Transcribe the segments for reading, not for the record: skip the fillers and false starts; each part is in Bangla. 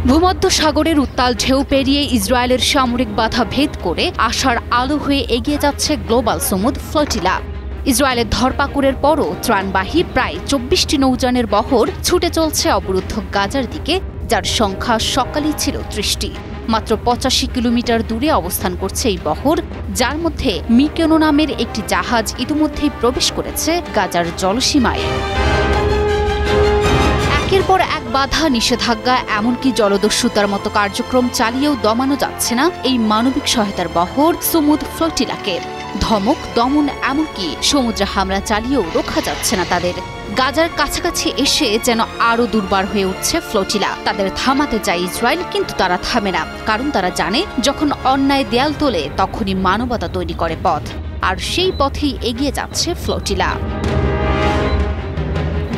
ভূমধ্য সাগরের উত্তাল ঢেউ পেরিয়ে ইসরায়েলের সামরিক বাধা ভেদ করে আশার আলো হয়ে এগিয়ে যাচ্ছে গ্লোবাল সমুদ ফ্লোটিলা। ইসরায়েলের ধরপাকড়ের পরও ত্রাণবাহী প্রায় ২৪টি নৌযানের বহর ছুটে চলছে অবরুদ্ধ গাজার দিকে, যার সংখ্যা সকালেই ছিল ৩০টি। মাত্র ৮৫ কিলোমিটার দূরে অবস্থান করছে এই বহর, যার মধ্যে মিকেনো নামের একটি জাহাজ ইতিমধ্যেই প্রবেশ করেছে গাজার জলসীমায়। একের পর এক বাধা, নিষেধাজ্ঞা, এমনকি জলদস্যুতার মতো কার্যক্রম চালিয়েও দমানো যাচ্ছে না এই মানবিক সহায়তার বহর সমুদ ফ্লোটিলাকে। ধমক, দমন, এমনকি সমুদ্রে হামলা চালিয়েও রক্ষা যাচ্ছে না তাদের। গাজার কাছাকাছি এসে যেন আরও দুর্বার হয়ে উঠছে ফ্লোটিলা। তাদের থামাতে চায় ইসরায়েল, কিন্তু তারা থামে না, কারণ তারা জানে যখন অন্যায় দেয়াল তোলে তখনই মানবতা তৈরি করে পথ, আর সেই পথেই এগিয়ে যাচ্ছে ফ্লোটিলা।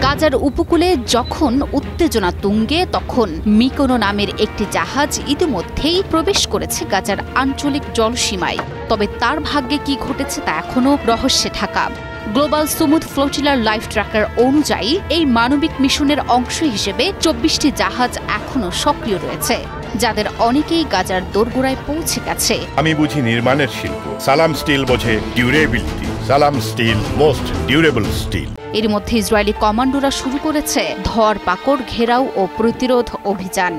গাজার উপকূলে যখন উত্তেজনা তুঙ্গে, তখন মিকোনো নামের একটি জাহাজ ইতিমধ্যেই প্রবেশ করেছে গাজার আঞ্চলিক জলসীমায়। তবে তার ভাগ্যে কি ঘটেছে তা এখনও রহস্যে ঢাকা। গ্লোবাল সমুদ ফ্লোটিলার লাইফ ট্র্যাকার অনুযায়ী এই মানবিক মিশনের অংশ হিসেবে ২৪টি জাহাজ এখনও সক্রিয় রয়েছে, যাদের অনেকেই গাজার দোরগোড়ায় পৌঁছে গেছে। আমি বুঝি নির্মাণের শিল্প, সালাম স্টিল বোঝে ডিউরেবিলিটি। সালাম স্টিল, মোস্ট ডিউরেবল স্টিল। এর মধ্যে ইসরায়েলি কমান্ডোরা শুরু করেছে ধরপাকড়, ঘেরাও ও প্রতিরোধ অভিযান।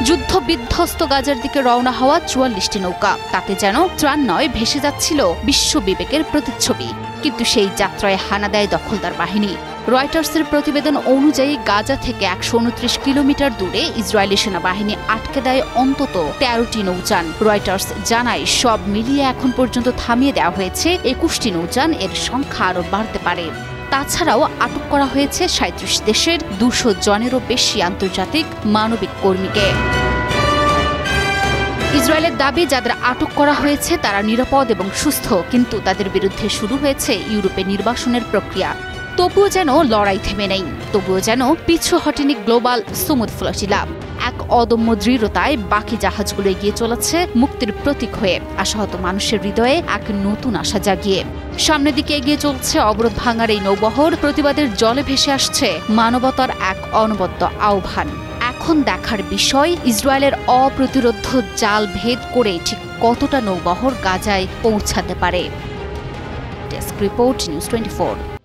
যুদ্ধ বিধ্বস্ত গাজার দিকে রওনা হওয়া ৪৪টি নৌকা, তাতে যেন ত্রাণ নয়, ভেসে যাচ্ছিল বিশ্ব বিবেকের প্রতিচ্ছবি। কিন্তু সেই যাত্রায় হানা দেয় দখলদার বাহিনী। রয়টার্সের প্রতিবেদন অনুযায়ী গাজা থেকে ১২৯ কিলোমিটার দূরে ইসরায়েলি সেনাবাহিনী আটকে দেয় অন্তত ১৩টি নৌযান। রয়টার্স জানায় সব মিলিয়ে এখন পর্যন্ত থামিয়ে দেওয়া হয়েছে ২১টি নৌযান, এর সংখ্যা আরও বাড়তে পারে। তাছাড়াও আটক করা হয়েছে ৩৭ দেশের ২০০ জনেরও বেশি আন্তর্জাতিক মানবিক কর্মীকে। ইসরায়েলের দাবি, যাদের আটক করা হয়েছে তারা নিরাপদ এবং সুস্থ, কিন্তু তাদের বিরুদ্ধে শুরু হয়েছে ইউরোপে নির্বাসনের প্রক্রিয়া। তবুও যেন লড়াই থেমে নেই, তবুও যেন পিছু হটেনি গ্লোবাল সমুদ ফ্লোটিলা। এক অদম্য দৃঢ়তায় বাকি জাহাজগুলো এগিয়ে চলেছে মুক্তির প্রতীক হয়ে, আশাহত মানুষের হৃদয়ে এক নতুন আশা জাগিয়ে। সামনের দিকে এগিয়ে চলছে অবরোধ ভাঙার এই নৌবহর, প্রতিবাদের জলে ভেসে আসছে মানবতার এক অনবদ্য আহ্বান। এখন দেখার বিষয়, ইসরায়েলের অপ্রতিরোধ জাল ভেদ করে ঠিক কতটা নৌবহর গাজায় পৌঁছাতে পারে। Desk report, news 24।